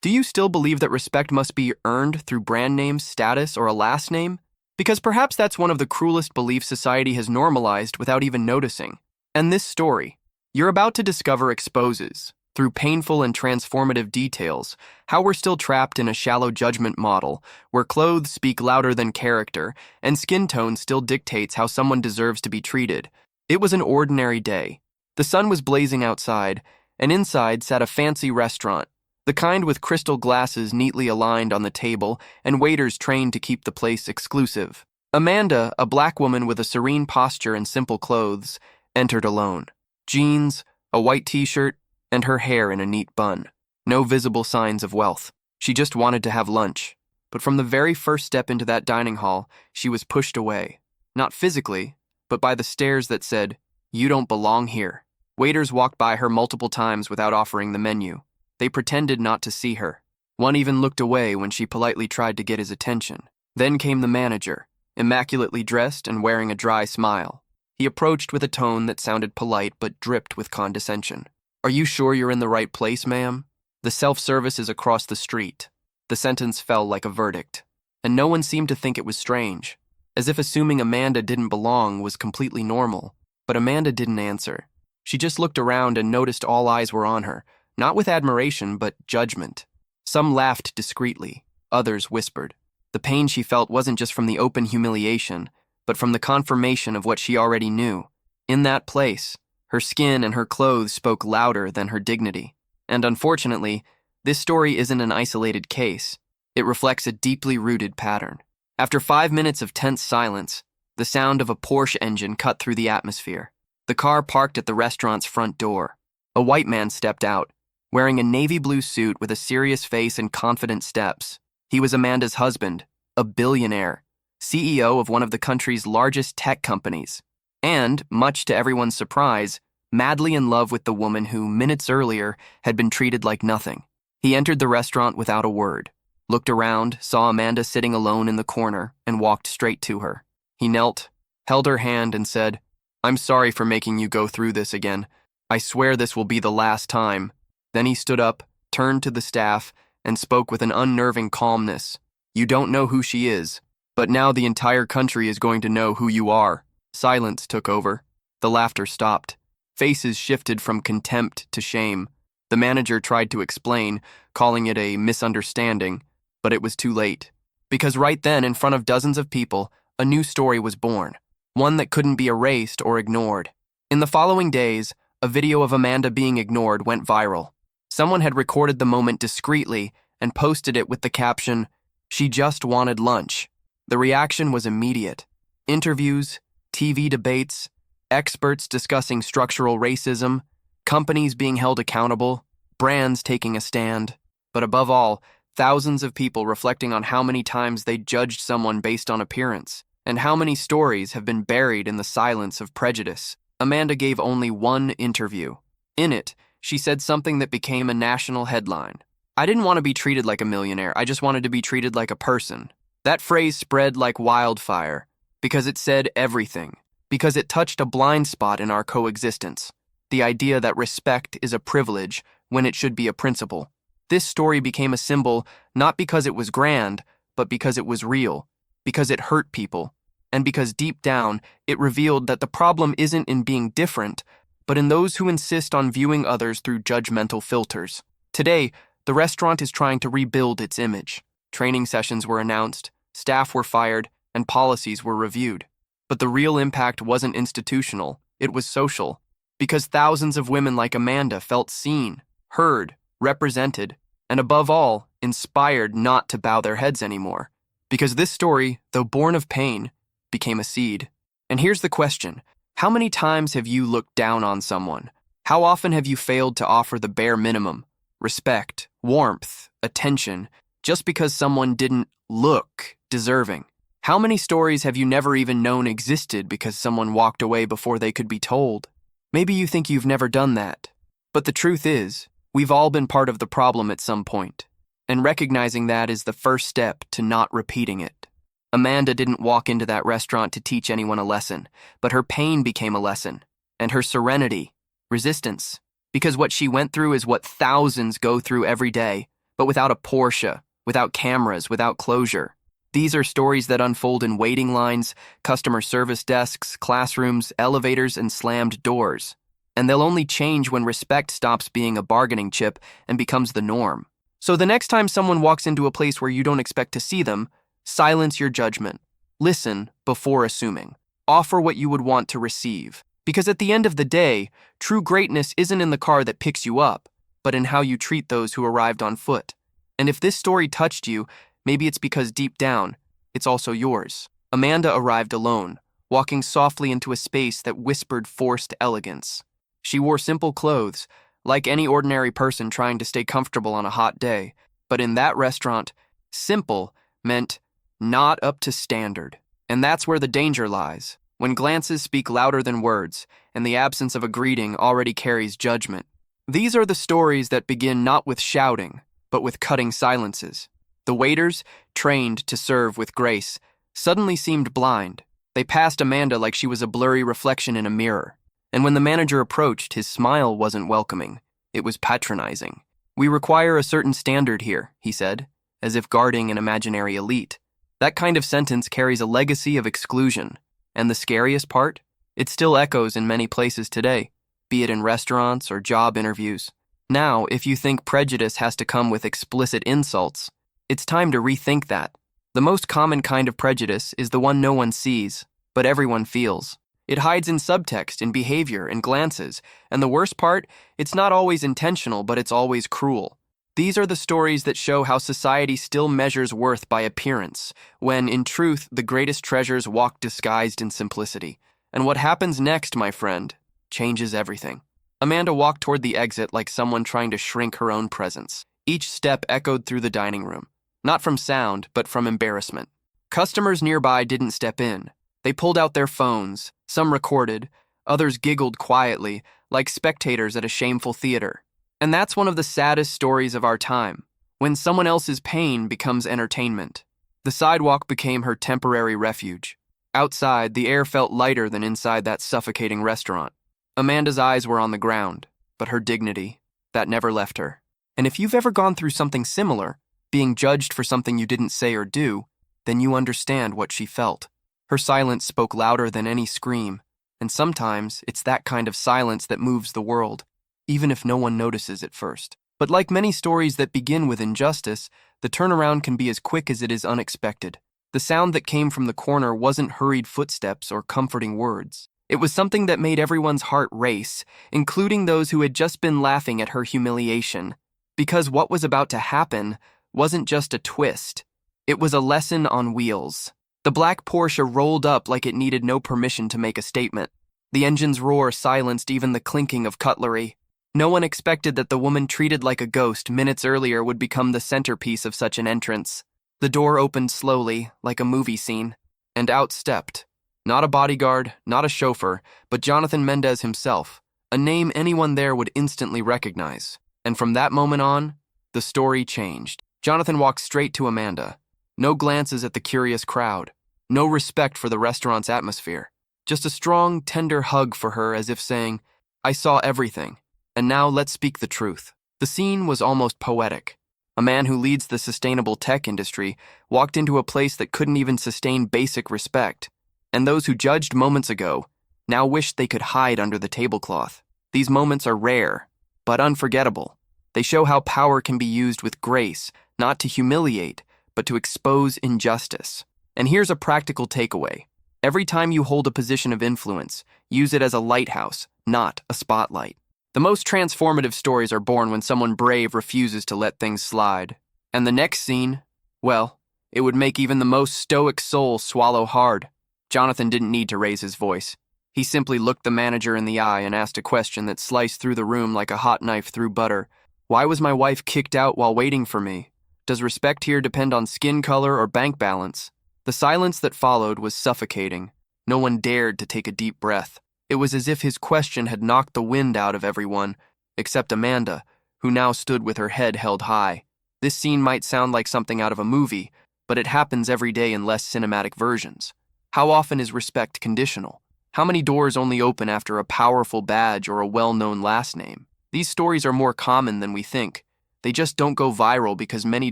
Do you still believe that respect must be earned through brand name, status, or a last name? Because perhaps that's one of the cruelest beliefs society has normalized without even noticing. And this story you're about to discover exposes, through painful and transformative details, how we're still trapped in a shallow judgment model where clothes speak louder than character and skin tone still dictates how someone deserves to be treated. It was an ordinary day. The sun was blazing outside, and inside sat a fancy restaurant, the kind with crystal glasses neatly aligned on the table and waiters trained to keep the place exclusive. Amanda, a black woman with a serene posture and simple clothes, entered alone. Jeans, a white t-shirt, and her hair in a neat bun. No visible signs of wealth. She just wanted to have lunch. But from the very first step into that dining hall, she was pushed away. Not physically, but by the stares that said, "You don't belong here." Waiters walked by her multiple times without offering the menu. They pretended not to see her. One even looked away when she politely tried to get his attention. Then came the manager, immaculately dressed and wearing a dry smile. He approached with a tone that sounded polite but dripped with condescension. "Are you sure you're in the right place, ma'am? The self-service is across the street." The sentence fell like a verdict, and no one seemed to think it was strange, as if assuming Amanda didn't belong was completely normal. But Amanda didn't answer. She just looked around and noticed all eyes were on her, not with admiration, but judgment. Some laughed discreetly, others whispered. The pain she felt wasn't just from the open humiliation, but from the confirmation of what she already knew. In that place, her skin and her clothes spoke louder than her dignity. And unfortunately, this story isn't an isolated case. It reflects a deeply rooted pattern. After 5 minutes of tense silence, the sound of a Porsche engine cut through the atmosphere. The car parked at the restaurant's front door. A white man stepped out, wearing a navy blue suit with a serious face and confident steps. He was Amanda's husband, a billionaire, CEO of one of the country's largest tech companies, and, much to everyone's surprise, madly in love with the woman who, minutes earlier, had been treated like nothing. He entered the restaurant without a word, looked around, saw Amanda sitting alone in the corner, and walked straight to her. He knelt, held her hand, and said, "I'm sorry for making you go through this again. I swear this will be the last time." Then he stood up, turned to the staff, and spoke with an unnerving calmness. "You don't know who she is, but now the entire country is going to know who you are." Silence took over. The laughter stopped. Faces shifted from contempt to shame. The manager tried to explain, calling it a misunderstanding, but it was too late. Because right then, in front of dozens of people, a new story was born, one that couldn't be erased or ignored. In the following days, a video of Amanda being ignored went viral. Someone had recorded the moment discreetly and posted it with the caption, "She just wanted lunch." The reaction was immediate. Interviews, TV debates, experts discussing structural racism, companies being held accountable, brands taking a stand, but above all, thousands of people reflecting on how many times they judged someone based on appearance, and how many stories have been buried in the silence of prejudice. Amanda gave only one interview. In it, she said something that became a national headline. "I didn't want to be treated like a millionaire, I just wanted to be treated like a person." That phrase spread like wildfire, because it said everything, because it touched a blind spot in our coexistence, the idea that respect is a privilege when it should be a principle. This story became a symbol not because it was grand, but because it was real, because it hurt people, and because deep down it revealed that the problem isn't in being different, but in those who insist on viewing others through judgmental filters. Today, the restaurant is trying to rebuild its image. Training sessions were announced, staff were fired, and policies were reviewed. But the real impact wasn't institutional, it was social, because thousands of women like Amanda felt seen, heard, represented, and above all, inspired not to bow their heads anymore. Because this story, though born of pain, became a seed. And here's the question. How many times have you looked down on someone? How often have you failed to offer the bare minimum, respect, warmth, attention, just because someone didn't look deserving? How many stories have you never even known existed because someone walked away before they could be told? Maybe you think you've never done that. But the truth is, we've all been part of the problem at some point. And recognizing that is the first step to not repeating it. Amanda didn't walk into that restaurant to teach anyone a lesson, but her pain became a lesson, and her serenity, resistance, because what she went through is what thousands go through every day, but without a Porsche, without cameras, without closure. These are stories that unfold in waiting lines, customer service desks, classrooms, elevators, and slammed doors. And they'll only change when respect stops being a bargaining chip and becomes the norm. So the next time someone walks into a place where you don't expect to see them, silence your judgment. Listen before assuming. Offer what you would want to receive. Because at the end of the day, true greatness isn't in the car that picks you up, but in how you treat those who arrived on foot. And if this story touched you, maybe it's because deep down, it's also yours. Amanda arrived alone, walking softly into a space that whispered forced elegance. She wore simple clothes, like any ordinary person trying to stay comfortable on a hot day. But in that restaurant, simple meant not up to standard. And that's where the danger lies, when glances speak louder than words, and the absence of a greeting already carries judgment. These are the stories that begin not with shouting, but with cutting silences. The waiters, trained to serve with grace, suddenly seemed blind. They passed Amanda like she was a blurry reflection in a mirror. And when the manager approached, his smile wasn't welcoming. It was patronizing. "We require a certain standard here," he said, as if guarding an imaginary elite. That kind of sentence carries a legacy of exclusion. And the scariest part? It still echoes in many places today, be it in restaurants or job interviews. Now, if you think prejudice has to come with explicit insults, it's time to rethink that. The most common kind of prejudice is the one no one sees, but everyone feels. It hides in subtext, in behavior, in glances, and the worst part, it's not always intentional, but it's always cruel. These are the stories that show how society still measures worth by appearance, when, in truth, the greatest treasures walk disguised in simplicity. And what happens next, my friend, changes everything. Amanda walked toward the exit like someone trying to shrink her own presence. Each step echoed through the dining room, not from sound, but from embarrassment. Customers nearby didn't step in. They pulled out their phones, some recorded, others giggled quietly, like spectators at a shameful theater. And that's one of the saddest stories of our time, when someone else's pain becomes entertainment. The sidewalk became her temporary refuge. Outside, the air felt lighter than inside that suffocating restaurant. Amanda's eyes were on the ground, but her dignity, that never left her. And if you've ever gone through something similar, being judged for something you didn't say or do, then you understand what she felt. Her silence spoke louder than any scream, and sometimes it's that kind of silence that moves the world, even if no one notices at first. But like many stories that begin with injustice, the turnaround can be as quick as it is unexpected. The sound that came from the corner wasn't hurried footsteps or comforting words. It was something that made everyone's heart race, including those who had just been laughing at her humiliation. Because what was about to happen wasn't just a twist. It was a lesson on wheels. The black Porsche rolled up like it needed no permission to make a statement. The engine's roar silenced even the clinking of cutlery. No one expected that the woman treated like a ghost minutes earlier would become the centerpiece of such an entrance. The door opened slowly, like a movie scene, and out stepped. Not a bodyguard, not a chauffeur, but Jonathan Mendez himself, a name anyone there would instantly recognize. And from that moment on, the story changed. Jonathan walked straight to Amanda. No glances at the curious crowd. No respect for the restaurant's atmosphere. Just a strong, tender hug for her as if saying, "I saw everything, and now let's speak the truth." The scene was almost poetic. A man who leads the sustainable tech industry walked into a place that couldn't even sustain basic respect. And those who judged moments ago now wished they could hide under the tablecloth. These moments are rare, but unforgettable. They show how power can be used with grace, not to humiliate, but to expose injustice. And here's a practical takeaway. Every time you hold a position of influence, use it as a lighthouse, not a spotlight. The most transformative stories are born when someone brave refuses to let things slide. And the next scene, well, it would make even the most stoic soul swallow hard. Jonathan didn't need to raise his voice. He simply looked the manager in the eye and asked a question that sliced through the room like a hot knife through butter. "Why was my wife kicked out while waiting for me? Does respect here depend on skin color or bank balance?" The silence that followed was suffocating. No one dared to take a deep breath. It was as if his question had knocked the wind out of everyone, except Amanda, who now stood with her head held high. This scene might sound like something out of a movie, but it happens every day in less cinematic versions. How often is respect conditional? How many doors only open after a powerful badge or a well-known last name? These stories are more common than we think, They just don't go viral because many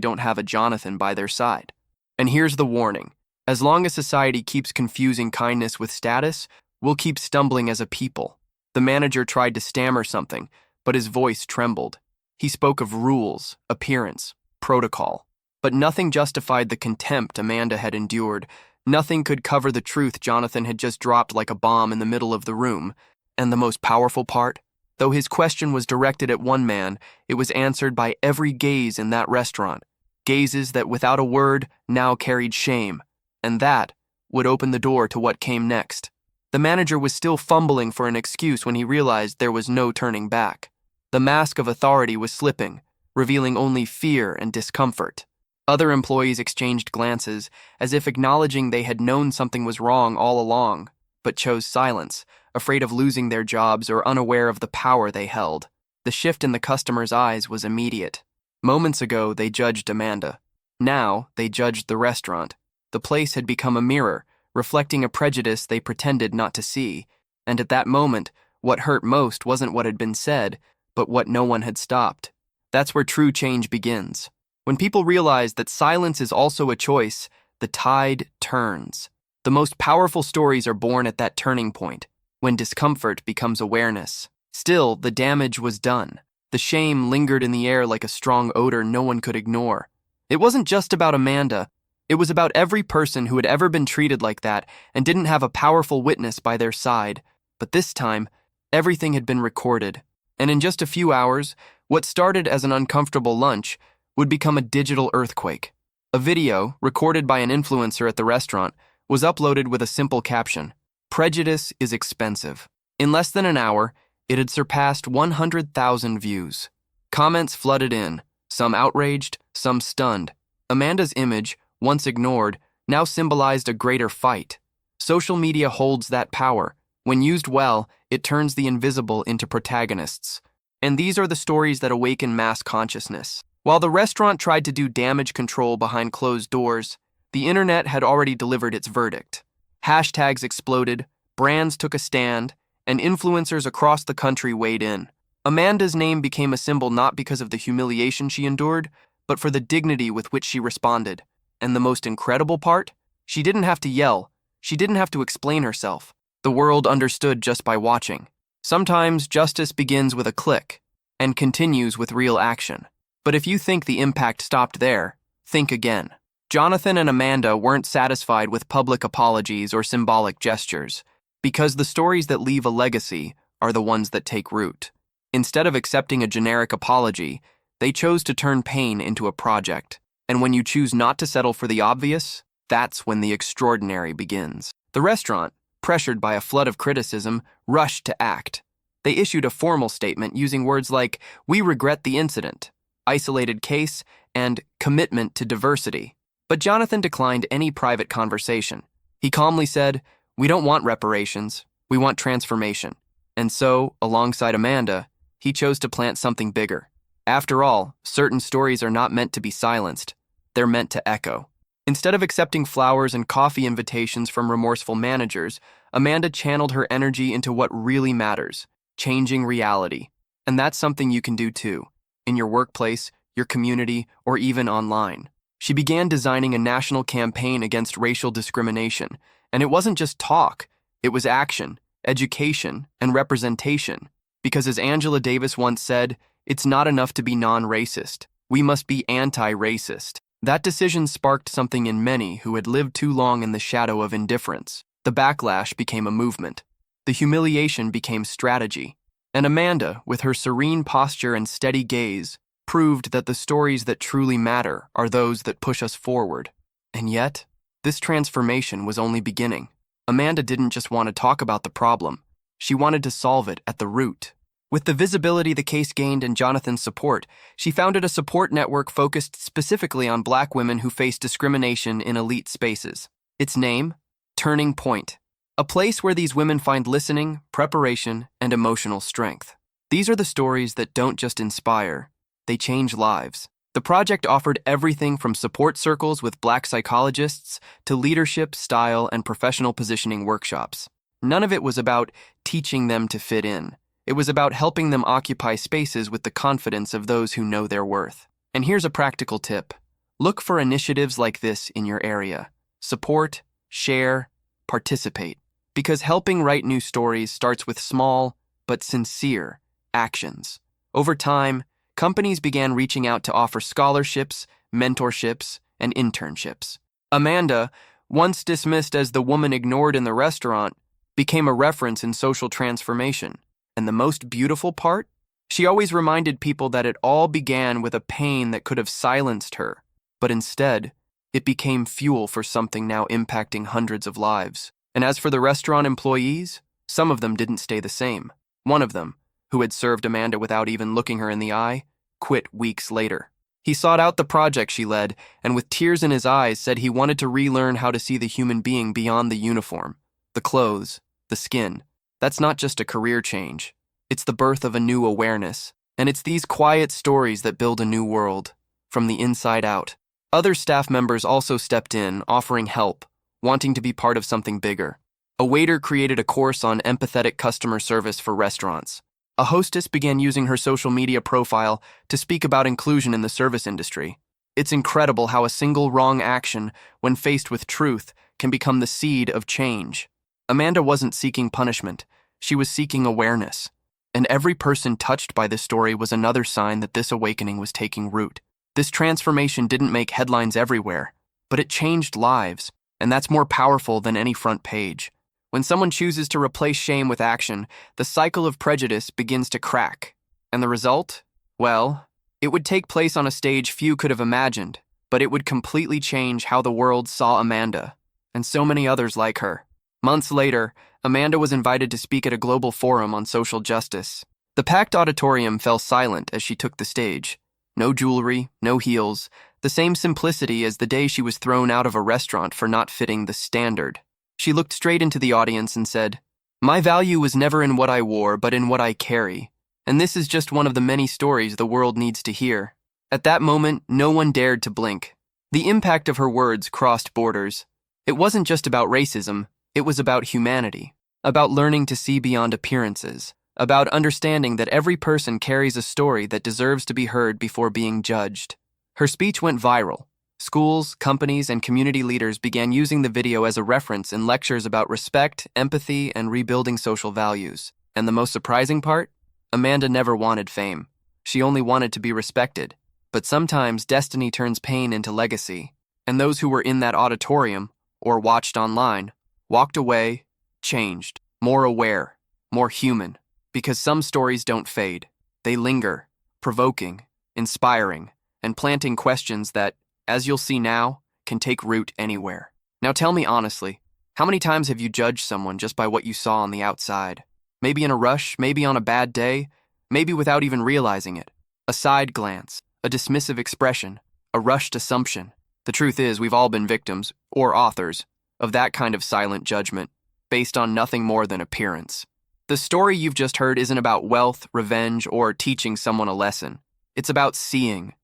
don't have a Jonathan by their side. And here's the warning. As long as society keeps confusing kindness with status, we'll keep stumbling as a people. The manager tried to stammer something, but his voice trembled. He spoke of rules, appearance, protocol. But nothing justified the contempt Amanda had endured. Nothing could cover the truth Jonathan had just dropped like a bomb in the middle of the room. And the most powerful part? Though his question was directed at one man, it was answered by every gaze in that restaurant. Gazes that without a word now carried shame. And that would open the door to what came next. The manager was still fumbling for an excuse when he realized there was no turning back. The mask of authority was slipping, revealing only fear and discomfort. Other employees exchanged glances, as if acknowledging they had known something was wrong all along, but chose silence, afraid of losing their jobs or unaware of the power they held. The shift in the customers' eyes was immediate. Moments ago, they judged Amanda. Now, they judged the restaurant. The place had become a mirror, reflecting a prejudice they pretended not to see. And at that moment, what hurt most wasn't what had been said, but what no one had stopped. That's where true change begins. When people realize that silence is also a choice, the tide turns. The most powerful stories are born at that turning point, when discomfort becomes awareness. Still, the damage was done. The shame lingered in the air like a strong odor no one could ignore. It wasn't just about Amanda. It was about every person who had ever been treated like that and didn't have a powerful witness by their side. But this time, everything had been recorded. And in just a few hours, what started as an uncomfortable lunch would become a digital earthquake. A video, recorded by an influencer at the restaurant, was uploaded with a simple caption: "Prejudice is expensive." In less than an hour, it had surpassed 100,000 views. Comments flooded in, some outraged, some stunned. Amanda's image, once ignored, now symbolized a greater fight. Social media holds that power. When used well, it turns the invisible into protagonists. And these are the stories that awaken mass consciousness. While the restaurant tried to do damage control behind closed doors, the internet had already delivered its verdict. Hashtags exploded, brands took a stand, and influencers across the country weighed in. Amanda's name became a symbol not because of the humiliation she endured, but for the dignity with which she responded. And the most incredible part? She didn't have to yell. She didn't have to explain herself. The world understood just by watching. Sometimes justice begins with a click and continues with real action. But if you think the impact stopped there, think again. Jonathan and Amanda weren't satisfied with public apologies or symbolic gestures, because the stories that leave a legacy are the ones that take root. Instead of accepting a generic apology, they chose to turn pain into a project. And when you choose not to settle for the obvious, that's when the extraordinary begins. The restaurant, pressured by a flood of criticism, rushed to act. They issued a formal statement using words like, "We regret the incident," "isolated case," and "commitment to diversity." But Jonathan declined any private conversation. He calmly said, "We don't want reparations, we want transformation." And so, alongside Amanda, he chose to plant something bigger. After all, certain stories are not meant to be silenced. They're meant to echo. Instead of accepting flowers and coffee invitations from remorseful managers, Amanda channeled her energy into what really matters, changing reality. And that's something you can do too, in your workplace, your community, or even online. She began designing a national campaign against racial discrimination, and it wasn't just talk, it was action, education, and representation. Because as Angela Davis once said, it's not enough to be non-racist, we must be anti-racist. That decision sparked something in many who had lived too long in the shadow of indifference. The backlash became a movement. The humiliation became strategy. And Amanda, with her serene posture and steady gaze, proved that the stories that truly matter are those that push us forward. And yet, this transformation was only beginning. Amanda didn't just want to talk about the problem. She wanted to solve it at the root. With the visibility the case gained and Jonathan's support, she founded a support network focused specifically on Black women who face discrimination in elite spaces. Its name? Turning Point. A place where these women find listening, preparation, and emotional strength. These are the stories that don't just inspire, they change lives. The project offered everything from support circles with Black psychologists to leadership, style, and professional positioning workshops. None of it was about teaching them to fit in. It was about helping them occupy spaces with the confidence of those who know their worth. And here's a practical tip. Look for initiatives like this in your area. Support, share, participate. Because helping write new stories starts with small, but sincere, actions. Over time, companies began reaching out to offer scholarships, mentorships, and internships. Amanda, once dismissed as the woman ignored in the restaurant, became a reference in social transformation. And the most beautiful part? She always reminded people that it all began with a pain that could have silenced her, but instead, it became fuel for something now impacting hundreds of lives. And as for the restaurant employees, some of them didn't stay the same. One of them, who had served Amanda without even looking her in the eye, quit weeks later. He sought out the project she led, and with tears in his eyes said he wanted to relearn how to see the human being beyond the uniform, the clothes, the skin. That's not just a career change. It's the birth of a new awareness. And it's these quiet stories that build a new world, from the inside out. Other staff members also stepped in, offering help, wanting to be part of something bigger. A waiter created a course on empathetic customer service for restaurants. A hostess began using her social media profile to speak about inclusion in the service industry. It's incredible how a single wrong action, when faced with truth, can become the seed of change. Amanda wasn't seeking punishment. She was seeking awareness. And every person touched by this story was another sign that this awakening was taking root. This transformation didn't make headlines everywhere, but it changed lives, and that's more powerful than any front page. When someone chooses to replace shame with action, the cycle of prejudice begins to crack. And the result? Well, it would take place on a stage few could have imagined, but it would completely change how the world saw Amanda, and so many others like her. Months later, Amanda was invited to speak at a global forum on social justice. The packed auditorium fell silent as she took the stage. No jewelry, no heels, the same simplicity as the day she was thrown out of a restaurant for not fitting the standard. She looked straight into the audience and said, "My value was never in what I wore, but in what I carry. And this is just one of the many stories the world needs to hear." At that moment, no one dared to blink. The impact of her words crossed borders. It wasn't just about racism, it was about humanity, about learning to see beyond appearances, about understanding that every person carries a story that deserves to be heard before being judged. Her speech went viral. Schools, companies, and community leaders began using the video as a reference in lectures about respect, empathy, and rebuilding social values. And the most surprising part? Amanda never wanted fame. She only wanted to be respected. But sometimes destiny turns pain into legacy. And those who were in that auditorium, or watched online, walked away, changed, more aware, more human. Because some stories don't fade. They linger, provoking, inspiring, and planting questions that, as you'll see now, can take root anywhere. Now tell me honestly, how many times have you judged someone just by what you saw on the outside? Maybe in a rush, maybe on a bad day, maybe without even realizing it. A side glance, a dismissive expression, a rushed assumption. The truth is, we've all been victims, or authors, of that kind of silent judgment, based on nothing more than appearance. The story you've just heard isn't about wealth, revenge, or teaching someone a lesson. It's about seeing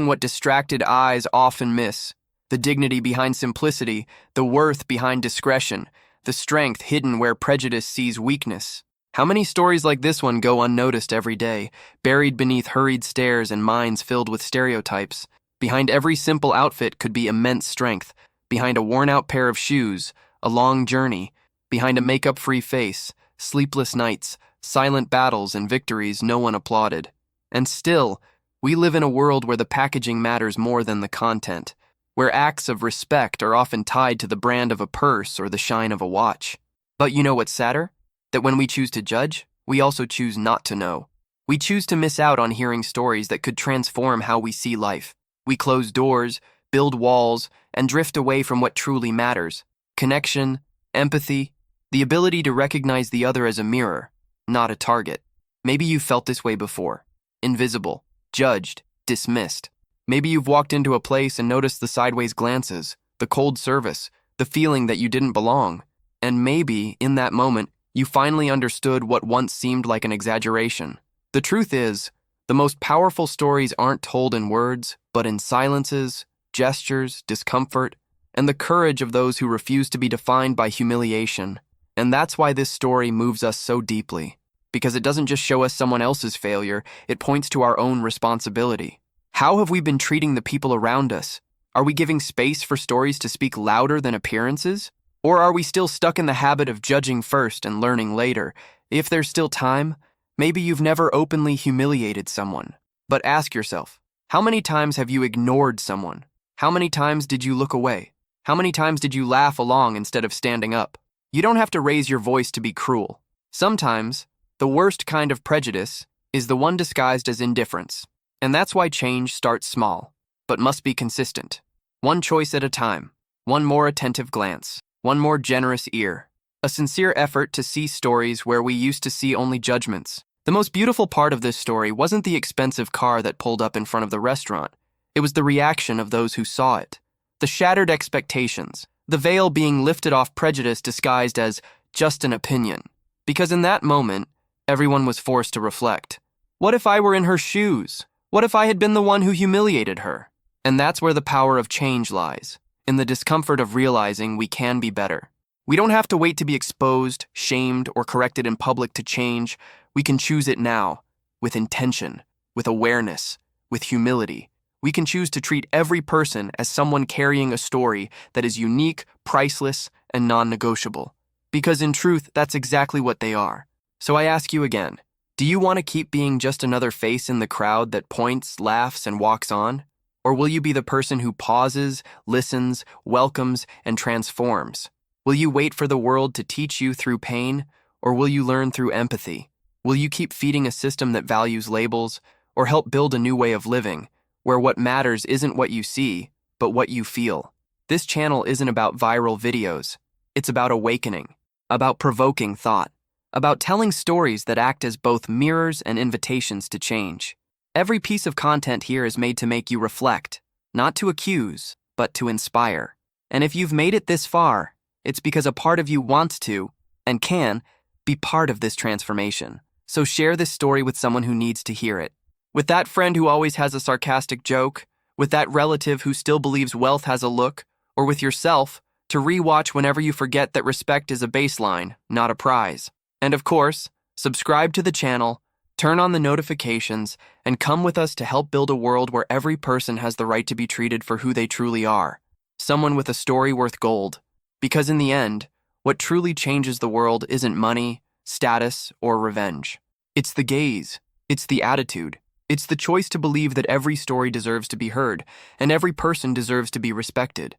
what distracted eyes often miss, the dignity behind simplicity, the worth behind discretion, the strength hidden where prejudice sees weakness. How many stories like this one go unnoticed every day, buried beneath hurried stares and minds filled with stereotypes? Behind every simple outfit could be immense strength, behind a worn-out pair of shoes, a long journey, behind a makeup-free face, sleepless nights, silent battles, and victories no one applauded. And still, we live in a world where the packaging matters more than the content, where acts of respect are often tied to the brand of a purse or the shine of a watch. But you know what's sadder? That when we choose to judge, we also choose not to know. We choose to miss out on hearing stories that could transform how we see life. We close doors, build walls, and drift away from what truly matters. Connection, empathy, the ability to recognize the other as a mirror, not a target. Maybe you felt this way before. Invisible, judged, dismissed. Maybe you've walked into a place and noticed the sideways glances, the cold service, the feeling that you didn't belong. And maybe, in that moment, you finally understood what once seemed like an exaggeration. The truth is, the most powerful stories aren't told in words, but in silences, gestures, discomfort, and the courage of those who refuse to be defined by humiliation. And that's why this story moves us so deeply. because it doesn't just show us someone else's failure, it points to our own responsibility. How have we been treating the people around us? Are we giving space for stories to speak louder than appearances? Or are we still stuck in the habit of judging first and learning later? If there's still time, maybe you've never openly humiliated someone. But ask yourself, how many times have you ignored someone? How many times did you look away? How many times did you laugh along instead of standing up? You don't have to raise your voice to be cruel. Sometimes, the worst kind of prejudice is the one disguised as indifference. And that's why change starts small, but must be consistent. One choice at a time, one more attentive glance, one more generous ear. A sincere effort to see stories where we used to see only judgments. The most beautiful part of this story wasn't the expensive car that pulled up in front of the restaurant. It was the reaction of those who saw it. The shattered expectations, the veil being lifted off prejudice disguised as just an opinion. Because in that moment, everyone was forced to reflect. What if I were in her shoes? What if I had been the one who humiliated her? And that's where the power of change lies, in the discomfort of realizing we can be better. We don't have to wait to be exposed, shamed, or corrected in public to change. We can choose it now, with intention, with awareness, with humility. We can choose to treat every person as someone carrying a story that is unique, priceless, and non-negotiable. Because in truth, that's exactly what they are. So I ask you again, do you want to keep being just another face in the crowd that points, laughs, and walks on? Or will you be the person who pauses, listens, welcomes, and transforms? Will you wait for the world to teach you through pain, or will you learn through empathy? Will you keep feeding a system that values labels, or help build a new way of living, where what matters isn't what you see, but what you feel? This channel isn't about viral videos. It's about awakening, about provoking thought, about telling stories that act as both mirrors and invitations to change. Every piece of content here is made to make you reflect, not to accuse, but to inspire. And if you've made it this far, it's because a part of you wants to, and can, be part of this transformation. So share this story with someone who needs to hear it. With that friend who always has a sarcastic joke, with that relative who still believes wealth has a look, or with yourself, to rewatch whenever you forget that respect is a baseline, not a prize. And of course, subscribe to the channel, turn on the notifications, and come with us to help build a world where every person has the right to be treated for who they truly are. Someone with a story worth gold. Because in the end, what truly changes the world isn't money, status, or revenge. It's the gaze. It's the attitude. It's the choice to believe that every story deserves to be heard, and every person deserves to be respected.